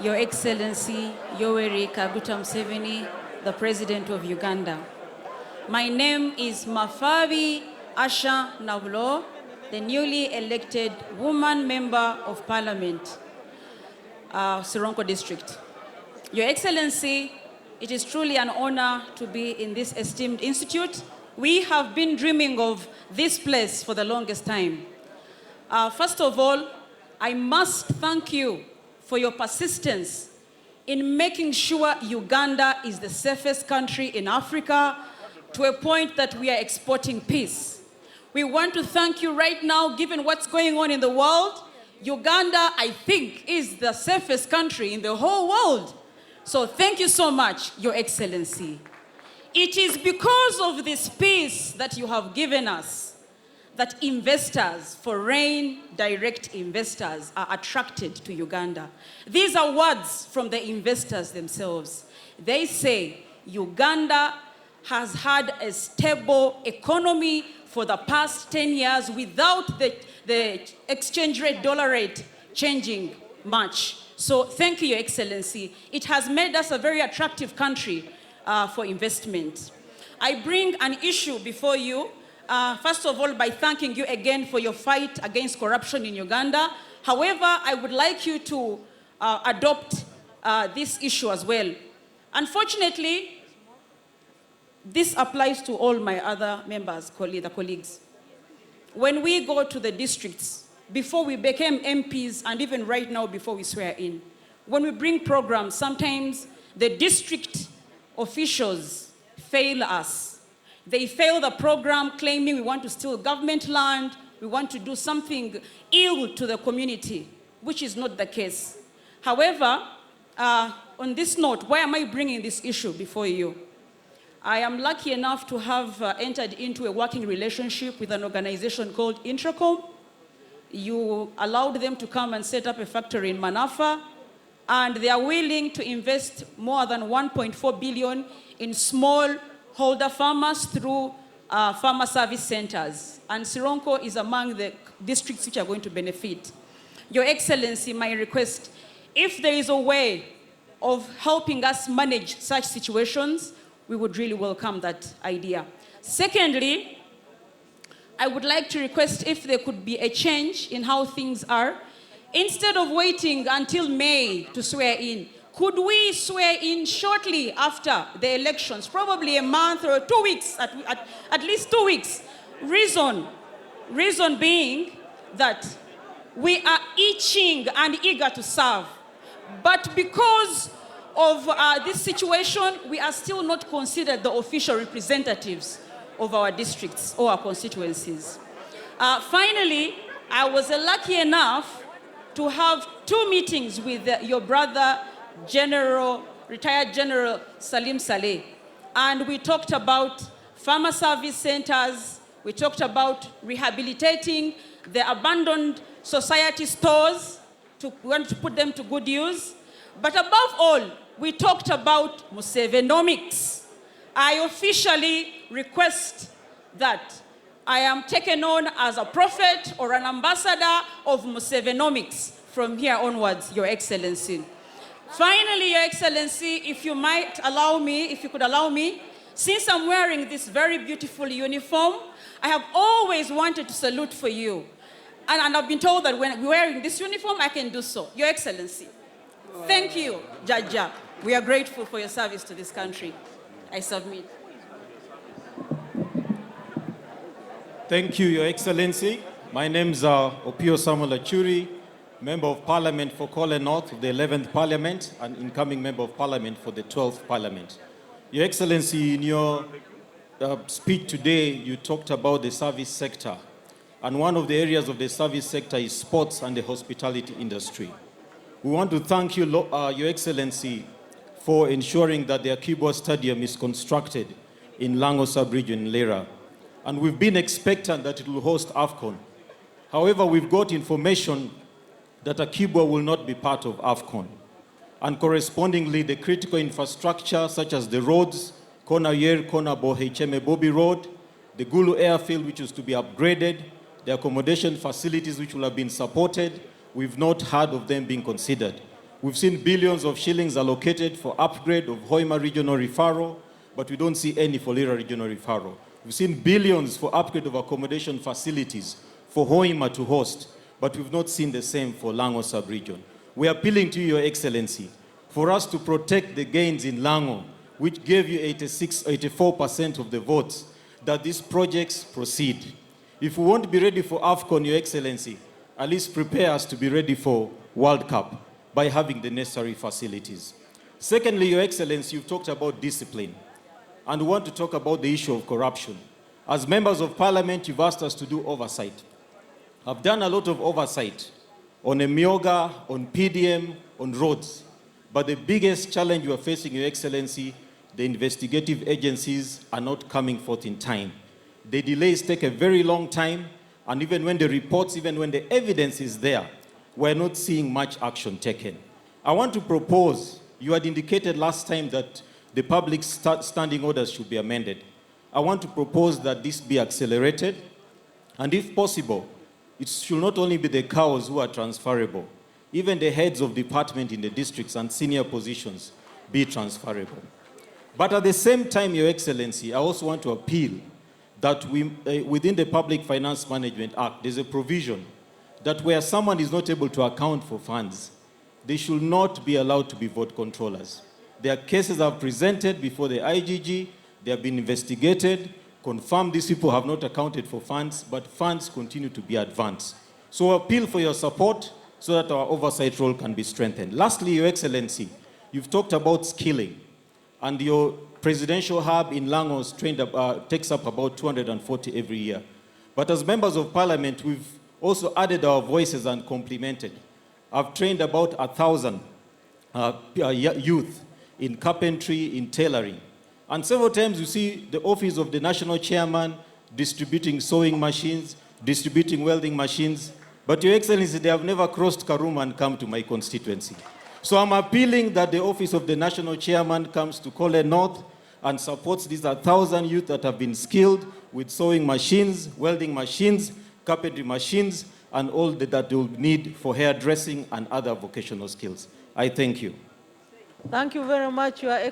Your Excellency Yoweri Kaguta Museveni, the President of Uganda. My name is Mafabi Asha Nabulo, the newly elected woman member of Parliament, Sironko District. Your Excellency, it is truly an honor to be in this esteemed institute. We have been dreaming of this place for the longest time. First of all, I must thank you for your persistence in making sure Uganda is the safest country in Africa to a point that we are exporting peace. We want to thank you right now, given what's going on in the world. Uganda, I think, is the safest country in the whole world. So thank you so much, Your Excellency. It is because of this peace that you have given us that investors, foreign direct investors, are attracted to Uganda. These are words from the investors themselves. They say Uganda has had a stable economy for the past 10 years without the exchange rate, dollar rate, changing much. So thank you, Your Excellency. It has made us a very attractive country for investment. I bring an issue before you, first of all, by thanking you again for your fight against corruption in Uganda. However, I would like you to adopt this issue as well. Unfortunately, this applies to all my other members, the colleagues. When we go to the districts, before we became MPs, and even right now before we swear in, when we bring programs, sometimes the district officials fail us. They fail the program, claiming we want to steal government land, we want to do something ill to the community, which is not the case. However, on this note, why am I bringing this issue before you? I am lucky enough to have entered into a working relationship with an organization called Intracom. You allowed them to come and set up a factory in Manafa, and they are willing to invest more than 1.4 billion in smallholder farmers through farmer service centers. And Sironko is among the districts which are going to benefit. Your Excellency, my request, if there is a way of helping us manage such situations, we would really welcome that idea. Secondly, I would like to request if there could be a change in how things are. Instead of waiting until May to swear in, could we swear in shortly after the elections, probably a month or 2 weeks, at least 2 weeks? Reason being that we are itching and eager to serve. But because of this situation, we are still not considered the official representatives of our districts or our constituencies. Finally, I was lucky enough to have 2 meetings with your brother, retired General Salim Saleh. And we talked about farmer service centers, we talked about rehabilitating the abandoned society stores, we want to put them to good use. But above all, we talked about Musevenomics. I officially request that I am taken on as a prophet or an ambassador of Musevenomics from here onwards, Your Excellency. Finally, Your Excellency, if you might allow me, if you could allow me, since I'm wearing this very beautiful uniform, I have always wanted to salute for you. And I've been told that when wearing this uniform, I can do so. Your Excellency, thank you, Jaja. We are grateful for your service to this country. I submit. Thank you, Your Excellency. My name is Opio Samuel Achuri, Member of Parliament for Kole North of the 11th Parliament and incoming Member of Parliament for the 12th Parliament. Your Excellency, in your speech today, you talked about the service sector. And one of the areas of the service sector is sports and the hospitality industry. We want to thank you, Your Excellency, for ensuring that the Akibwa Stadium is constructed in Lango Sub-region in Lera. And we've been expectant that it will host AFCON. However, we've got information that Akibwa will not be part of AFCON. And correspondingly, the critical infrastructure such as the roads, Kona Yer, Kona Bohecheme Bobi Road, the Gulu Airfield, which is to be upgraded, the accommodation facilities which will have been supported, we've not heard of them being considered. We've seen billions of shillings allocated for upgrade of Hoima Regional Referral, but we don't see any for Lira Regional Referral. We've seen billions for upgrade of accommodation facilities for Hoima to host, but we've not seen the same for Lango sub-region. We are appealing to you, Your Excellency, for us to protect the gains in Lango, which gave you 84% of the votes, that these projects proceed. If we won't be ready for AFCON, Your Excellency, at least prepare us to be ready for World Cup by having the necessary facilities. Secondly, Your Excellency, you've talked about discipline, and we want to talk about the issue of corruption. As members of parliament, you've asked us to do oversight. I've done a lot of oversight on Emioga, on PDM, on roads. But the biggest challenge we are facing, Your Excellency, the investigative agencies are not coming forth in time. The delays take a very long time, and even when the reports, even when the evidence is there, we're not seeing much action taken. I want to propose, you had indicated last time that the public standing orders should be amended. I want to propose that this be accelerated, and if possible, it should not only be the cows who are transferable, even the heads of department in the districts and senior positions be transferable. But at the same time, Your Excellency, I also want to appeal that within the Public Finance Management Act, there's a provision that where someone is not able to account for funds, they should not be allowed to be vote controllers. Their cases are presented before the IGG, they have been investigated, confirmed these people have not accounted for funds, but funds continue to be advanced. So I appeal for your support so that our oversight role can be strengthened. Lastly, Your Excellency, you've talked about skilling, and your presidential hub in Langos takes up about 240 every year. But as members of parliament, we've also added our voices and complemented. I've trained about 1,000 youth in carpentry, in tailoring. And several times you see the office of the national chairman distributing sewing machines, distributing welding machines. But Your Excellency, they have never crossed Karuma and come to my constituency. So I'm appealing that the office of the national chairman comes to Kole North and supports these 1,000 youth that have been skilled with sewing machines, welding machines, carpentry machines, and all that they will need for hairdressing and other vocational skills. I thank you. Thank you very much, Your Excellency.